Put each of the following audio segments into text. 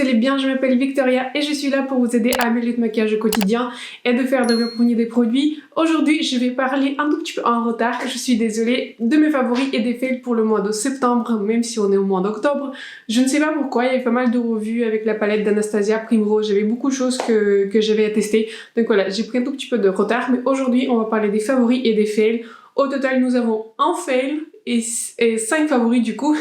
allez bien, je m'appelle Victoria et je suis là pour vous aider à améliorer votre maquillage au quotidien et de faire de vos des produits. Aujourd'hui, je vais parler un tout petit peu en retard, je suis désolée, de mes favoris et des fails pour le mois de septembre, même si on est au mois d'octobre. Je ne sais pas pourquoi, il y avait pas mal de revues avec la palette d'Anastasia Primrose, j'avais beaucoup de choses que j'avais à tester. Donc voilà, j'ai pris un tout petit peu de retard, mais aujourd'hui, on va parler des favoris et des fails. Au total, nous avons un fail et 5 favoris du coup.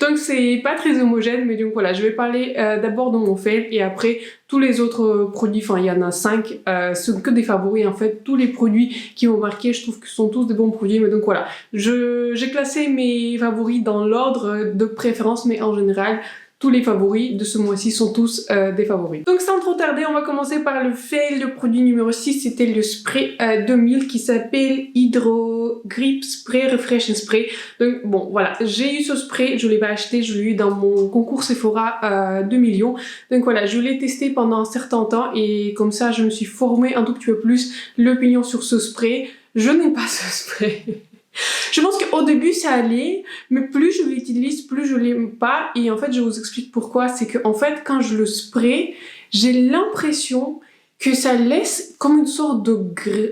Donc c'est pas très homogène, mais donc voilà, je vais parler d'abord de mon fail et après tous les autres produits, enfin il y en a 5, ce sont que des favoris en fait. Tous les produits qui m'ont marqué, je trouve que ce sont tous des bons produits, mais donc voilà. J'ai classé mes favoris dans l'ordre de préférence, mais en général, tous les favoris de ce mois-ci sont tous des favoris. Donc sans trop tarder, on va commencer par le fail. Le produit numéro 6, c'était le spray 2000 qui s'appelle Hydro Grip Spray Refresh Spray. Donc bon, voilà, j'ai eu ce spray, je l'ai pas acheté, je l'ai eu dans mon concours Sephora 2 millions. Donc voilà, je l'ai testé pendant un certain temps et comme ça, je me suis formée un tout petit peu plus l'opinion sur ce spray. Je n'aime pas ce spray. Je pense qu'au début ça allait, mais plus je l'utilise, plus je l'aime pas. Et en fait, je vous explique pourquoi. C'est que en fait, quand je le spray, j'ai l'impression que ça laisse comme une sorte de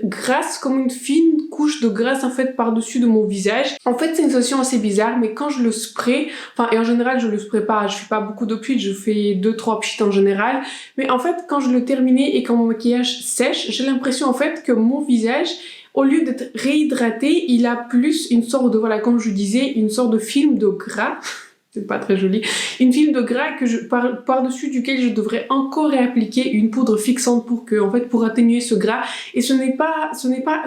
graisse, comme une fine couche de graisse en fait par-dessus de mon visage. En fait, c'est une sensation assez bizarre, mais quand je le spray, enfin et en général je le spray pas, je fais pas beaucoup de pchit, je fais 2-3 pchit en général. Mais en fait, quand je le termine et quand mon maquillage sèche, j'ai l'impression en fait que mon visage, au lieu d'être réhydraté, il a plus une sorte de, voilà, comme je disais, une sorte de film de gras. C'est pas très joli. Une film de gras que par-dessus duquel je devrais encore réappliquer une poudre fixante pour atténuer ce gras. Et ce n'est pas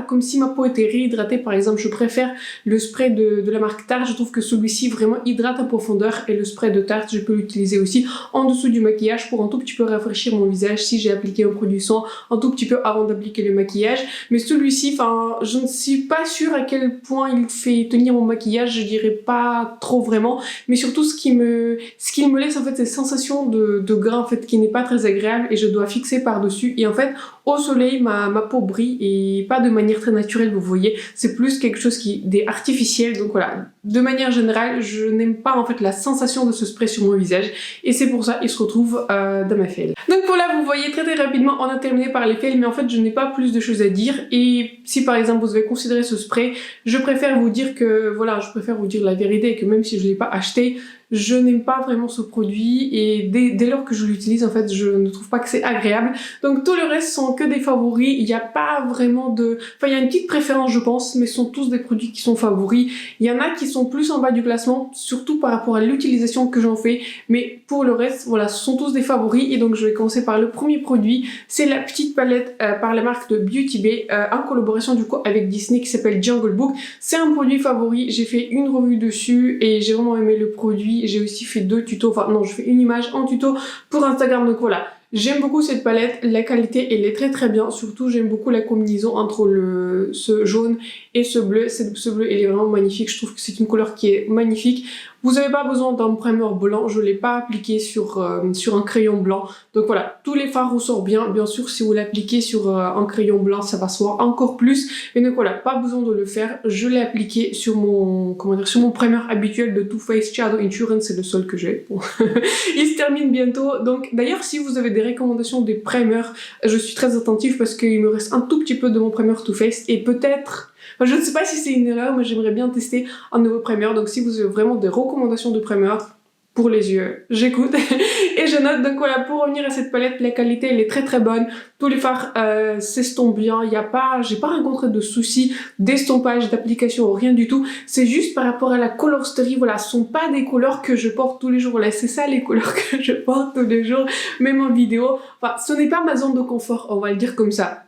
comme si ma peau était réhydratée. Par exemple, je préfère le spray de la marque Tarte. Je trouve que celui-ci vraiment hydrate en profondeur. Et le spray de Tarte, je peux l'utiliser aussi en dessous du maquillage pour un tout petit peu rafraîchir mon visage si j'ai appliqué un produit soin un tout petit peu avant d'appliquer le maquillage. Mais celui-ci, enfin, je ne suis pas sûre à quel point il fait tenir mon maquillage. Je dirais pas trop vraiment. Mais surtout, ce qui me laisse en fait cette sensation de gras en fait qui n'est pas très agréable et je dois fixer par dessus et en fait au soleil ma peau brille et pas de manière très naturelle, vous voyez, c'est plus quelque chose qui est artificiel. Donc voilà, de manière générale je n'aime pas en fait la sensation de ce spray sur mon visage et c'est pour ça il se retrouve dans ma fail. Donc voilà, vous voyez très rapidement on a terminé par les fails, mais en fait je n'ai pas plus de choses à dire. Et si par exemple vous avez considéré ce spray, je préfère vous dire que voilà, je préfère vous dire la vérité et que même si je ne l'ai pas acheté, je n'aime pas vraiment ce produit et dès lors que je l'utilise en fait je ne trouve pas que c'est agréable. Donc tout le reste sont que des favoris, il n'y a pas vraiment de... Enfin il y a une petite préférence je pense, mais ce sont tous des produits qui sont favoris. Il y en a qui sont plus en bas du classement, surtout par rapport à l'utilisation que j'en fais, mais pour le reste voilà, ce sont tous des favoris. Et donc je vais commencer par le premier produit, c'est la petite palette par la marque de Beauty Bay en collaboration du coup avec Disney qui s'appelle Jungle Book. C'est un produit favori, j'ai fait une revue dessus et j'ai vraiment aimé le produit. J'ai aussi fait 2 tutos, enfin non, je fais une image en tuto pour Instagram, donc voilà. J'aime beaucoup cette palette, la qualité elle est très bien, surtout j'aime beaucoup la combinaison entre ce jaune et ce bleu. Ce bleu il est vraiment magnifique, je trouve que c'est une couleur qui est magnifique. Vous n'avez pas besoin d'un primer blanc, je ne l'ai pas appliqué sur un crayon blanc. Donc voilà, tous les fards ressortent bien sûr si vous l'appliquez sur un crayon blanc ça va se voir encore plus. Mais donc voilà, pas besoin de le faire, je l'ai appliqué sur mon, sur mon primer habituel de Too Faced Shadow Insurance, c'est le seul que j'ai. Bon. Il se termine bientôt, donc d'ailleurs si vous avez des recommandations des primers, je suis très attentive parce qu'il me reste un tout petit peu de mon primer Too Faced et peut-être... Enfin, je ne sais pas si c'est une erreur, mais j'aimerais bien tester un nouveau primer. Donc si vous avez vraiment des recommandations de primer pour les yeux, j'écoute et je note. Donc voilà, pour revenir à cette palette, la qualité elle est très bonne. Tous les fards s'estompent bien. J'ai pas rencontré de soucis d'estompage, d'application, rien du tout. C'est juste par rapport à la colorsterie. Voilà, ce sont pas des couleurs que je porte tous les jours. Là, c'est ça les couleurs que je porte tous les jours, même en vidéo. Enfin, ce n'est pas ma zone de confort, on va le dire comme ça.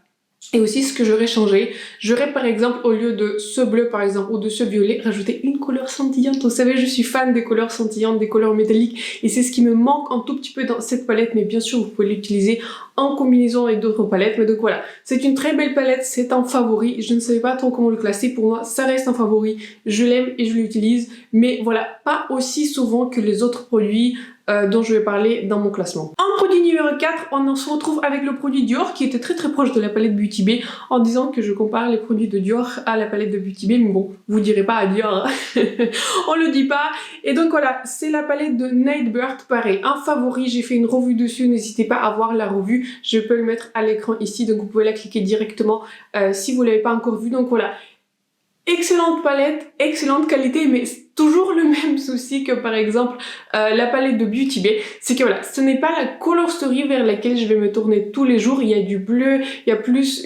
Et aussi ce que j'aurais changé, j'aurais par exemple au lieu de ce bleu par exemple ou de ce violet, rajouté une couleur scintillante. Vous savez, je suis fan des couleurs scintillantes, des couleurs métalliques et c'est ce qui me manque un tout petit peu dans cette palette, mais bien sûr vous pouvez l'utiliser en combinaison avec d'autres palettes. Mais donc voilà, c'est une très belle palette, c'est un favori, je ne savais pas trop comment le classer, pour moi ça reste un favori, je l'aime et je l'utilise, mais voilà, pas aussi souvent que les autres produits dont je vais parler dans mon classement. Un produit numéro 4, on se retrouve avec le produit Dior qui était très proche de la palette Beauty Bay en disant que je compare les produits de Dior à la palette de Beauty Bay, mais bon, vous direz pas à Dior, hein. On le dit pas. Et donc voilà, c'est la palette de Nightbird, pareil, un favori, j'ai fait une revue dessus, n'hésitez pas à voir la revue, je peux le mettre à l'écran ici, donc vous pouvez la cliquer directement si vous l'avez pas encore vue, donc voilà. Excellente palette, excellente qualité, mais toujours le même souci que par exemple la palette de Beauty Bay, c'est que voilà, ce n'est pas la color story vers laquelle je vais me tourner tous les jours. Il y a du bleu, il y a plus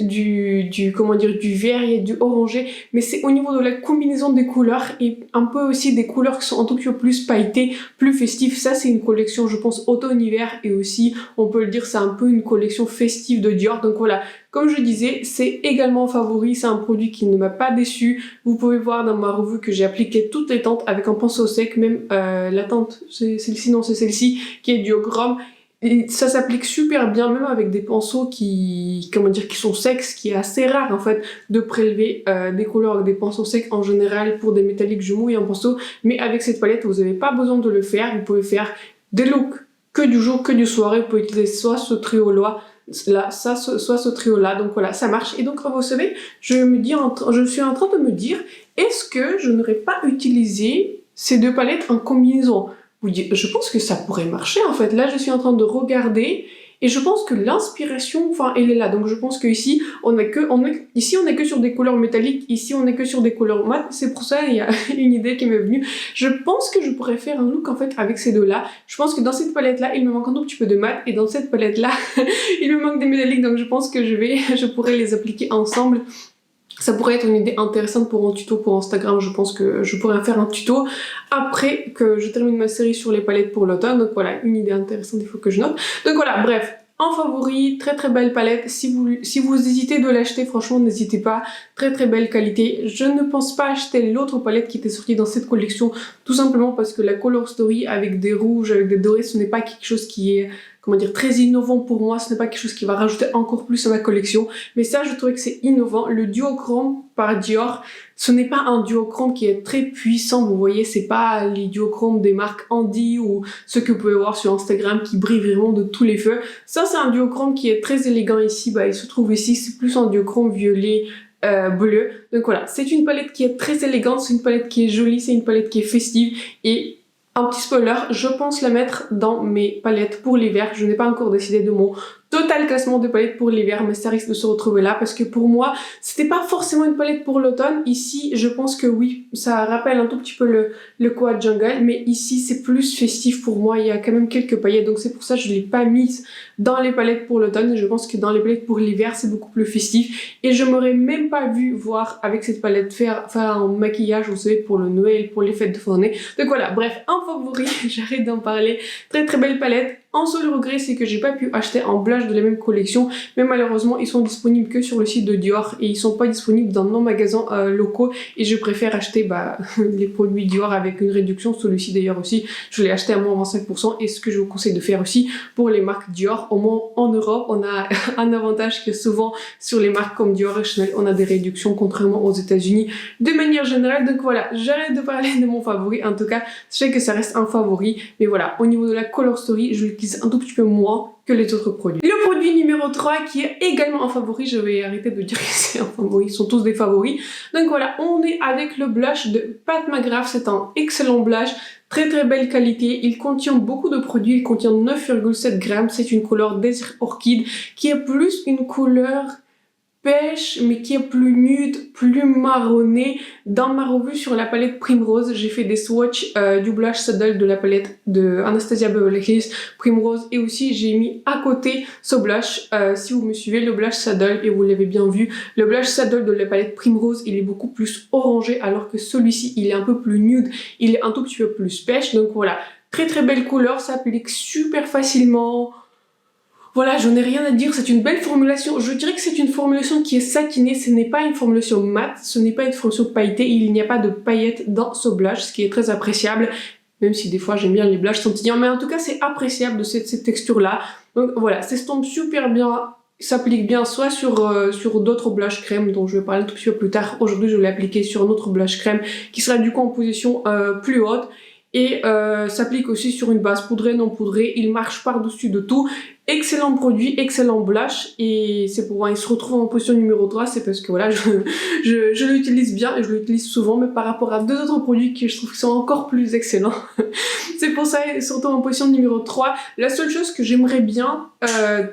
comment dire, du vert, il y a du orangé, mais c'est au niveau de la combinaison des couleurs et un peu aussi des couleurs qui sont un tout petit peu plus pailletées, plus festives. Ça c'est une collection je pense automne-hiver et aussi on peut le dire c'est un peu une collection festive de Dior, donc voilà. Comme je disais, c'est également favori, c'est un produit qui ne m'a pas déçu. Vous pouvez voir dans ma revue que j'ai appliqué toutes les teintes avec un pinceau sec, même la teinte, c'est celle-ci, non c'est celle-ci, qui est duochrome. Et ça s'applique super bien, même avec des pinceaux qui sont secs, ce qui est assez rare en fait, de prélever des couleurs avec des pinceaux secs en général pour des métalliques, je mouille un pinceau. Mais avec cette palette, vous n'avez pas besoin de le faire, vous pouvez faire des looks que du jour, que du soirée, vous pouvez utiliser soit ce trio-là, soit ce trio là, donc voilà, ça marche. Et donc vous savez, je suis en train de me dire, est-ce que je n'aurais pas utilisé ces deux palettes en combinaison? Oui, je pense que ça pourrait marcher en fait. Là je suis en train de regarder et je pense que l'inspiration, enfin elle est là, donc je pense que ici on est que sur des couleurs métalliques, ici on est que sur des couleurs mat. C'est pour ça il y a une idée qui m'est venue. Je pense que je pourrais faire un look en fait avec ces deux là. Je pense que dans cette palette là il me manque un tout petit peu de mat et dans cette palette là il me manque des métalliques, donc je pense que je pourrais les appliquer ensemble. Ça pourrait être une idée intéressante pour un tuto pour Instagram, je pense que je pourrais faire un tuto après que je termine ma série sur les palettes pour l'automne, donc voilà, une idée intéressante, il faut que je note. Donc voilà, bref, en favori, très belle palette, si vous hésitez de l'acheter, franchement n'hésitez pas, très belle qualité. Je ne pense pas acheter l'autre palette qui était sortie dans cette collection, tout simplement parce que la color story avec des rouges, avec des dorés, ce n'est pas quelque chose qui est très innovant pour moi, ce n'est pas quelque chose qui va rajouter encore plus à ma collection, mais ça je trouvais que c'est innovant. Le duochrome par Dior, ce n'est pas un duochrome qui est très puissant, vous voyez, c'est pas les duochromes des marques Andy ou ceux que vous pouvez voir sur Instagram qui brillent vraiment de tous les feux. Ça c'est un duochrome qui est très élégant ici, il se trouve ici, c'est plus un duochrome violet, bleu, donc voilà, c'est une palette qui est très élégante, c'est une palette qui est jolie, c'est une palette qui est festive et un petit spoiler, je pense la mettre dans mes palettes pour l'hiver. Je n'ai pas encore décidé de mon total classement de palettes pour l'hiver, mais ça risque de se retrouver là parce que pour moi, c'était pas forcément une palette pour l'automne. Ici, je pense que oui, ça rappelle un tout petit peu le Quad Jungle, mais ici, c'est plus festif pour moi. Il y a quand même quelques paillettes, donc c'est pour ça que je l'ai pas mise dans les palettes pour l'automne. Je pense que dans les palettes pour l'hiver, c'est beaucoup plus festif et je m'aurais même pas vu voir avec cette palette faire un maquillage, vous savez, pour le Noël, pour les fêtes de fin d'année. Donc voilà, bref, un favori, j'arrête d'en parler. Très belle palette. Un seul regret, c'est que j'ai pas pu acheter un blush de la même collection, mais malheureusement ils sont disponibles que sur le site de Dior et ils sont pas disponibles dans nos magasins locaux et je préfère acheter les produits Dior avec une réduction. Celui-ci d'ailleurs aussi, je l'ai acheté à moins 25% et ce que je vous conseille de faire aussi pour les marques Dior, au moins en Europe, on a un avantage que souvent sur les marques comme Dior et Chanel, on a des réductions contrairement aux États-Unis de manière générale. Donc voilà, j'arrête de parler de mon favori, en tout cas, je sais que ça reste un favori, mais voilà, au niveau de la color story, je l'utilise un tout petit peu moins que les autres produits. Le produit numéro 3 qui est également un favori, je vais arrêter de dire que c'est un favori, ils sont tous des favoris. Donc voilà, on est avec le blush de Pat McGrath, c'est un excellent blush, très belle qualité, il contient beaucoup de produits, il contient 9,7 grammes, c'est une couleur Desert Orchid qui est plus une couleur pêche mais qui est plus nude, plus marronné. Dans ma revue sur la palette Primrose, j'ai fait des swatchs du blush Saddle de la palette de Anastasia Beverly Hills Primrose et aussi j'ai mis à côté ce blush. Si vous me suivez, le blush Saddle, et vous l'avez bien vu, le blush Saddle de la palette Primrose il est beaucoup plus orangé alors que celui-ci il est un peu plus nude, il est un tout petit peu plus pêche. Donc voilà, très belle couleur, ça s'applique super facilement. Voilà, je n'ai rien à dire, c'est une belle formulation. Je dirais que c'est une formulation qui est satinée, ce n'est pas une formulation mate, ce n'est pas une formulation pailletée, il n'y a pas de paillettes dans ce blush, ce qui est très appréciable, même si des fois j'aime bien les blushs scintillants, mais en tout cas c'est appréciable de cette texture-là. Donc voilà, s'estompe super bien, s'applique bien soit sur d'autres blush crème dont je vais parler un tout petit peu plus tard. Aujourd'hui je l'ai appliqué sur un autre blush crème qui sera du coup en position plus haute. Et s'applique aussi sur une base poudrée, non poudrée, il marche par-dessus de tout. excellent produit, excellent blush, et c'est pourquoi il se retrouve en position numéro 3, c'est parce que voilà, je l'utilise bien et je l'utilise souvent, mais par rapport à deux autres produits que je trouve qui sont encore plus excellents. C'est pour ça, il se retrouve en position numéro 3. La seule chose que j'aimerais bien,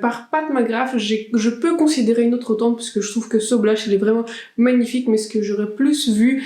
par Pat McGrath, je peux considérer une autre teinte, parce que je trouve que ce blush, il est vraiment magnifique, mais ce que j'aurais plus vu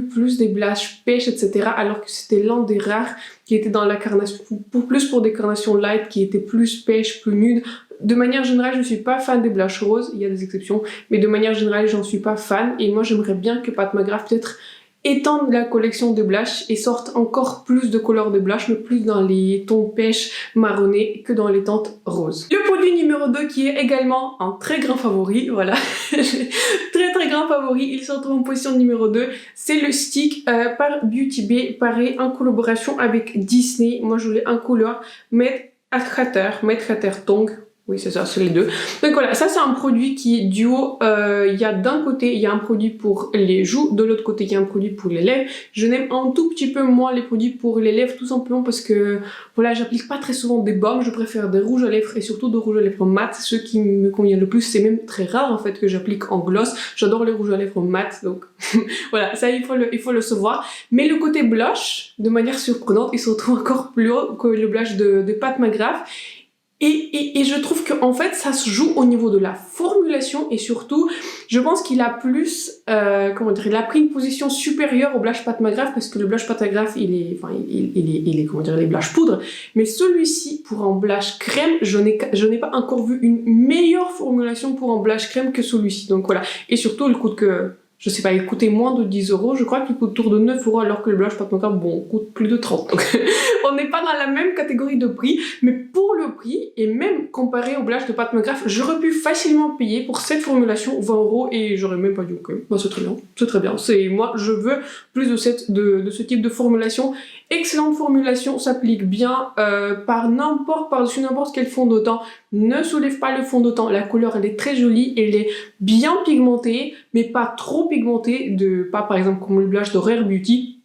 plus des blushs pêche, etc., alors que c'était l'un des rares qui était dans la carnation, plus pour des carnations light, qui étaient plus pêche, plus nude. De manière générale, je ne suis pas fan des blushs roses, il y a des exceptions, mais de manière générale, j'en suis pas fan, et moi j'aimerais bien que Pat McGrath peut-être étende la collection de blush et sorte encore plus de couleurs de blush, mais plus dans les tons pêche marronnés que dans les teintes roses. Le produit numéro 2 qui est également un très grand favori, voilà, très grand favori, il se retrouve en position numéro 2, c'est le stick par Beauty Bay, pareil, en collaboration avec Disney. Moi je l'ai en couleur Matte Hatter Tongue. Oui, c'est ça, c'est les deux. Donc voilà, ça c'est un produit qui est duo. Il y a d'un côté, il y a un produit pour les joues, de l'autre côté, il y a un produit pour les lèvres. Je n'aime un tout petit peu moins les produits pour les lèvres, tout simplement parce que, voilà, j'applique pas très souvent des baumes, je préfère des rouges à lèvres et surtout des rouges à lèvres mat. C'est ceux qui me conviennent le plus, c'est même très rare en fait que j'applique en gloss. J'adore les rouges à lèvres mat, donc voilà, ça il faut le savoir. Mais le côté blush, de manière surprenante, il se retrouve encore plus haut que le blush de Pat McGrath. Et je trouve que en fait ça se joue au niveau de la formulation et surtout je pense qu'il a plus comment dire, il a pris une position supérieure au blush Pat McGrath parce que le blush Pat McGrath il est comment dire, les blush poudre, mais celui-ci pour un blush crème je n'ai pas encore vu une meilleure formulation pour un blush crème que celui-ci. Donc voilà, et surtout il coûte que je sais pas, il coûtait moins de 10 €, je crois qu'il coûte autour de 9 € alors que le blush Pat McGrath, bon, coûte plus de 30. Donc on n'est pas dans la même catégorie de prix, mais pour le prix, et même comparé au blush de Pat McGrath, j'aurais pu facilement payer pour cette formulation 20 € et j'aurais même pas dit ok, bah c'est très bien, moi je veux plus de ce type de formulation. Excellente formulation, s'applique bien par-dessus n'importe quel fond de teint, ne soulève pas le fond de teint, la couleur elle est très jolie, elle est bien pigmentée, mais pas trop pigmentée, pas par exemple comme le blush de Rare Beauty.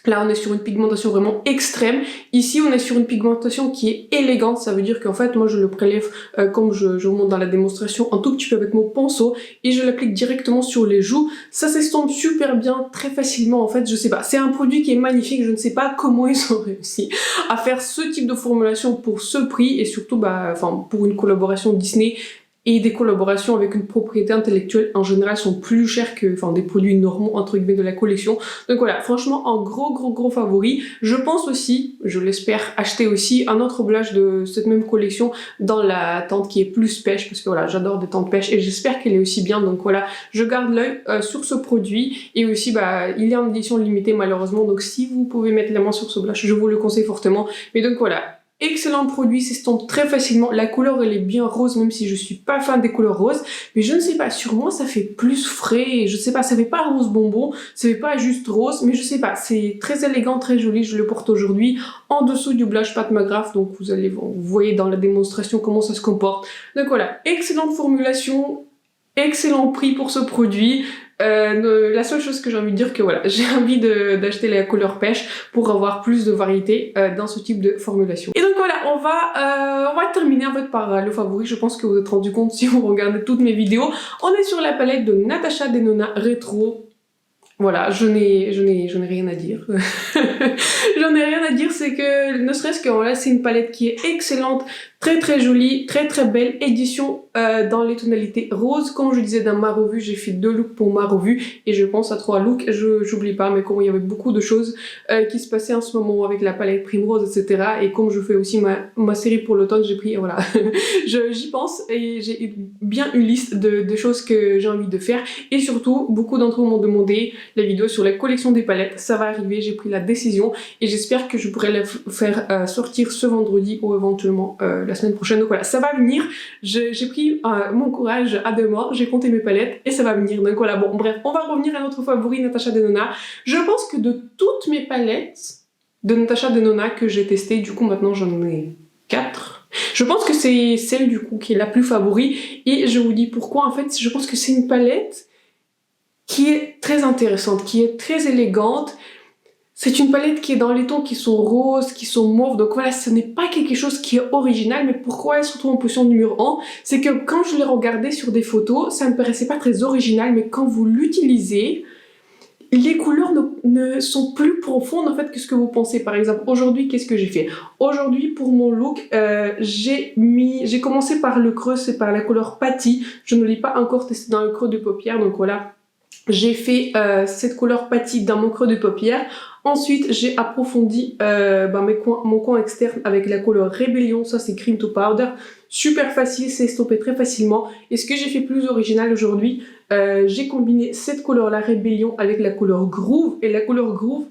Là, on est sur une pigmentation vraiment extrême. Ici, on est sur une pigmentation qui est élégante. Ça veut dire qu'en fait, moi, je le prélève, comme je vous montre dans la démonstration, un tout petit peu avec mon pinceau et je l'applique directement sur les joues. Ça s'estompe super bien, très facilement. En fait, je sais pas. C'est un produit qui est magnifique. Je ne sais pas comment ils ont réussi à faire ce type de formulation pour ce prix et surtout, pour une collaboration Disney. Et des collaborations avec une propriété intellectuelle en général sont plus chères que des produits normaux entre guillemets de la collection. Donc voilà, franchement un gros favori. Je pense aussi, je l'espère, acheter aussi un autre blush de cette même collection dans la teinte qui est plus pêche parce que voilà, j'adore des teintes pêche et j'espère qu'elle est aussi bien. Donc voilà, je garde l'œil sur ce produit et aussi il est en édition limitée malheureusement. Donc si vous pouvez mettre la main sur ce blush, je vous le conseille fortement. Mais donc voilà. Excellent produit, s'estompe très facilement. La couleur elle est bien rose même si je suis pas fan des couleurs roses. Mais je ne sais pas, sur moi ça fait plus frais. Je sais pas, ça fait pas rose bonbon, ça fait pas juste rose. Mais je sais pas, c'est très élégant, très joli. Je le porte aujourd'hui en dessous du blush Pat McGrath. Donc vous voyez dans la démonstration comment ça se comporte. Donc voilà, excellente formulation, excellent prix pour ce produit. La seule chose que j'ai envie de dire que voilà, j'ai envie d'acheter la couleur pêche pour avoir plus de variété dans ce type de formulation. Et donc voilà, on va terminer en fait par le favori. Je pense que vous vous êtes rendu compte si vous regardez toutes mes vidéos. On est sur la palette de Natasha Denona Retro. Voilà, je n'ai rien à dire. J'en ai rien à dire, c'est que ne serait-ce que voilà, c'est une palette qui est excellente, très jolie, très belle édition dans les tonalités roses. Comme je disais dans ma revue, j'ai fait 2 looks pour ma revue et je pense à 3 looks, j'oublie pas, mais comme il y avait beaucoup de choses qui se passaient en ce moment avec la palette Primrose, etc. Et comme je fais aussi ma série pour l'automne, j'ai pris, voilà, j'y pense et j'ai bien une liste de choses que j'ai envie de faire. Et surtout, beaucoup d'entre vous m'ont demandé la vidéo sur la collection des palettes. Ça va arriver, j'ai pris la décision et j'espère que je pourrai la faire sortir ce vendredi ou éventuellement la semaine prochaine. Donc voilà, ça va venir. J'ai pris mon courage à 2 mois, j'ai compté mes palettes et ça va venir. Donc voilà, bon bref, on va revenir à notre favori Natasha Denona. Je pense que de toutes mes palettes de Natasha Denona que j'ai testées, du coup maintenant j'en ai 4. Je pense que c'est celle du coup qui est la plus favori et je vous dis pourquoi. En fait, je pense que c'est une palette qui est très intéressante, qui est très élégante. C'est une palette qui est dans les tons qui sont roses, qui sont mauves, donc voilà, ce n'est pas quelque chose qui est original, mais pourquoi elle se retrouve en position numéro 1? C'est que quand je l'ai regardée sur des photos, ça me paraissait pas très original, mais quand vous l'utilisez, les couleurs ne sont plus profondes en fait que ce que vous pensez. Par exemple, aujourd'hui, qu'est-ce que j'ai fait? Aujourd'hui, pour mon look, j'ai commencé par le creux, c'est par la couleur Patty. Je ne l'ai pas encore testé dans le creux de paupière, donc voilà. J'ai fait cette couleur Patty dans mon creux de paupière. Ensuite, j'ai approfondi mon coin externe avec la couleur Rébellion. Ça, c'est Cream to Powder. Super facile, c'est estompé très facilement. Et ce que j'ai fait plus original aujourd'hui, j'ai combiné cette couleur-là, Rébellion, avec la couleur Groove. Et la couleur Groove,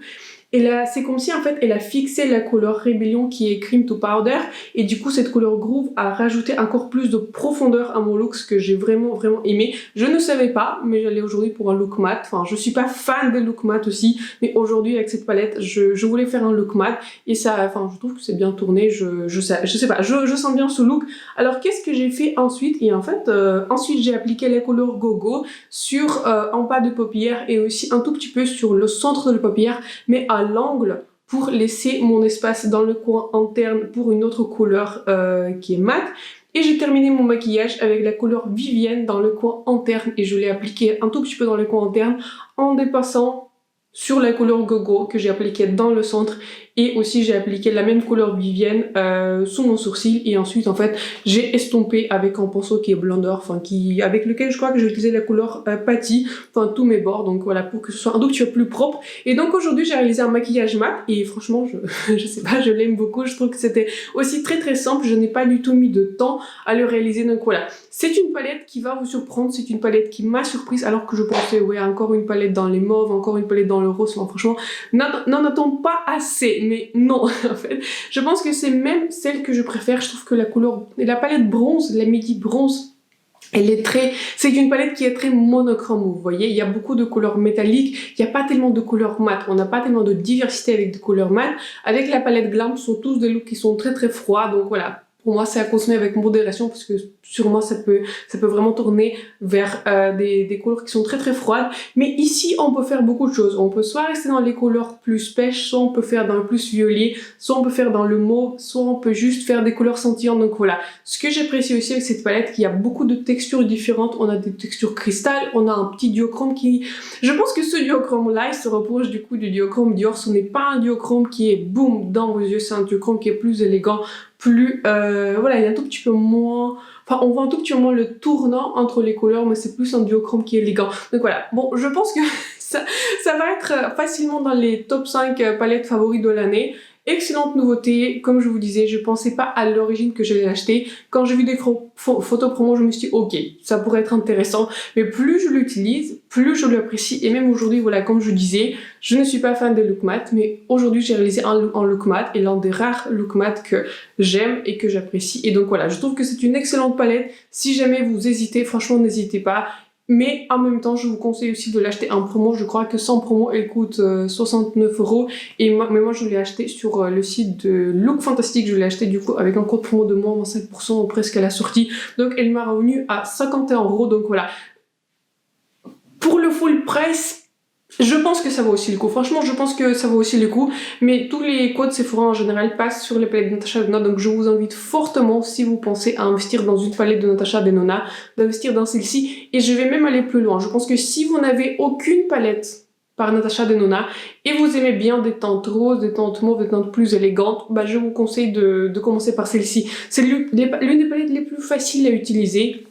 et là, c'est comme si en fait elle a fixé la couleur Rébellion qui est Cream to Powder, et du coup cette couleur Groove a rajouté encore plus de profondeur à mon look, ce que j'ai vraiment aimé. Je ne savais pas, mais j'allais aujourd'hui pour un look mat. Enfin, je suis pas fan des looks mat aussi, mais aujourd'hui avec cette palette, je voulais faire un look mat, et ça, enfin, je trouve que c'est bien tourné. Je sais pas, je sens bien ce look. Alors qu'est-ce que j'ai fait ensuite? Et en fait, ensuite j'ai appliqué la couleur Gogo sur en bas de paupière et aussi un tout petit peu sur le centre de paupière, mais à l'angle pour laisser mon espace dans le coin interne pour une autre couleur qui est mat. Et j'ai terminé mon maquillage avec la couleur Vivienne dans le coin interne et je l'ai appliqué un tout petit peu dans le coin interne en dépassant sur la couleur Gogo que j'ai appliqué dans le centre, et aussi j'ai appliqué la même couleur Vivienne sous mon sourcil, et ensuite en fait j'ai estompé avec un pinceau qui est blonder, enfin avec lequel je crois que j'ai utilisé la couleur Patty, enfin tous mes bords, donc voilà, pour que ce soit un tout petit peu plus propre. Et donc aujourd'hui j'ai réalisé un maquillage mat et franchement je sais pas, je l'aime beaucoup. Je trouve que c'était aussi très simple, je n'ai pas du tout mis de temps à le réaliser, donc voilà. C'est une palette qui va vous surprendre, c'est une palette qui m'a surprise alors que je pensais ouais, encore une palette dans les mauves, encore une palette dans le rose. Enfin, franchement, n'en attends pas assez, mais non, en fait. Je pense que c'est même celle que je préfère. Je trouve que la palette bronze, la Midi bronze, c'est une palette qui est très monochrome, vous voyez, il y a beaucoup de couleurs métalliques, il n'y a pas tellement de couleurs mat, on n'a pas tellement de diversité avec des couleurs mat. Avec la palette Glam, ce sont tous des looks qui sont très froids, donc voilà. Pour moi, c'est à consommer avec modération parce que sûrement ça peut vraiment tourner vers des couleurs qui sont très froides. Mais ici, on peut faire beaucoup de choses. On peut soit rester dans les couleurs plus pêche, soit on peut faire dans le plus violet, soit on peut faire dans le mauve, soit on peut juste faire des couleurs scintillantes. Donc voilà. Ce que j'apprécie aussi avec cette palette, qu'il y a beaucoup de textures différentes. On a des textures cristal, on a un petit duochrome qui... Je pense que ce duochrome-là, il se rapproche du coup du duochrome Dior. Ce n'est pas un duochrome qui est boum dans vos yeux, c'est un duochrome qui est plus élégant, plus voilà, il est un tout petit peu moins, enfin on voit un tout petit peu moins le tournant entre les couleurs, mais c'est plus un duochrome qui est élégant. Donc voilà, bon, je pense que ça va être facilement dans les top 5 palettes favoris de l'année. Excellente nouveauté, comme je vous disais, je pensais pas à l'origine que j'allais l'acheter. Quand j'ai vu des photos promo, je me suis dit ok, ça pourrait être intéressant, mais plus je l'utilise, plus je l'apprécie. Et même aujourd'hui, voilà, comme je disais, je ne suis pas fan des look mat, mais aujourd'hui j'ai réalisé un look mat, et l'un des rares look mat que j'aime et que j'apprécie. Et donc voilà, je trouve que c'est une excellente palette. Si jamais vous hésitez, franchement n'hésitez pas. Mais en même temps, je vous conseille aussi de l'acheter en promo. Je crois que sans promo, elle coûte 69 €. Mais moi, je l'ai acheté sur le site de Look Fantastique. Je l'ai acheté du coup avec un code promo de moins 25% presque à la sortie. Donc, elle m'a revenu à 51 €. Donc voilà. Pour le full price, je pense que ça vaut aussi le coup. Franchement, je pense que ça vaut aussi le coup. Mais tous les codes Sephora en général passent sur les palettes de Natasha Denona. Donc je vous invite fortement, si vous pensez à investir dans une palette de Natasha Denona, d'investir dans celle-ci. Et je vais même aller plus loin. Je pense que si vous n'avez aucune palette par Natasha Denona et vous aimez bien des teintes roses, des teintes mauves, des teintes plus élégantes, bah je vous conseille de commencer par celle-ci. C'est l'une des palettes les plus faciles à utiliser.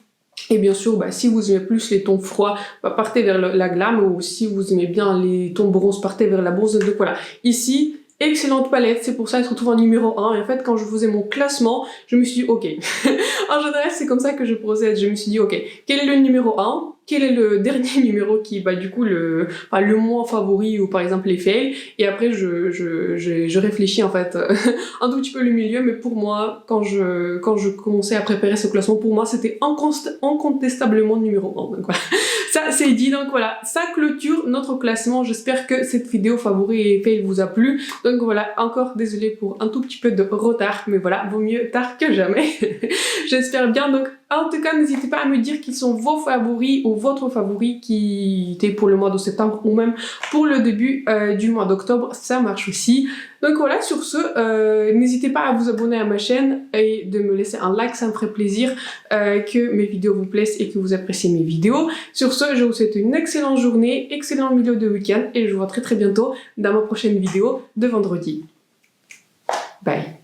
Et bien sûr, bah, si vous aimez plus les tons froids, bah, partez vers la Glam, ou si vous aimez bien les tons bronze, partez vers la bronze. Donc voilà, ici, excellente palette, c'est pour ça qu'elle se retrouve en numéro 1. Et en fait, quand je faisais mon classement, je me suis dit, ok, en général, c'est comme ça que je procède. Je me suis dit, ok, quel est le numéro 1 ? Quel est le dernier numéro qui, bah, du coup, le moins favori, ou par exemple les fails. Et après, je réfléchis, en fait, un tout petit peu le milieu. Mais pour moi, quand je commençais à préparer ce classement, pour moi, c'était incontestablement numéro 1. Donc voilà. Ça, c'est dit. Donc voilà. Ça clôture notre classement. J'espère que cette vidéo favori et fail vous a plu. Donc voilà. Encore désolée pour un tout petit peu de retard. Mais voilà. Vaut mieux tard que jamais. J'espère bien. Donc, En tout cas, n'hésitez pas à me dire qui sont vos favoris ou votre favori qui était pour le mois de septembre ou même pour le début du mois d'octobre, ça marche aussi. Donc voilà, sur ce, n'hésitez pas à vous abonner à ma chaîne et de me laisser un like, ça me ferait plaisir que mes vidéos vous plaisent et que vous appréciez mes vidéos. Sur ce, je vous souhaite une excellente journée, excellent milieu de week-end et je vous vois très bientôt dans ma prochaine vidéo de vendredi. Bye.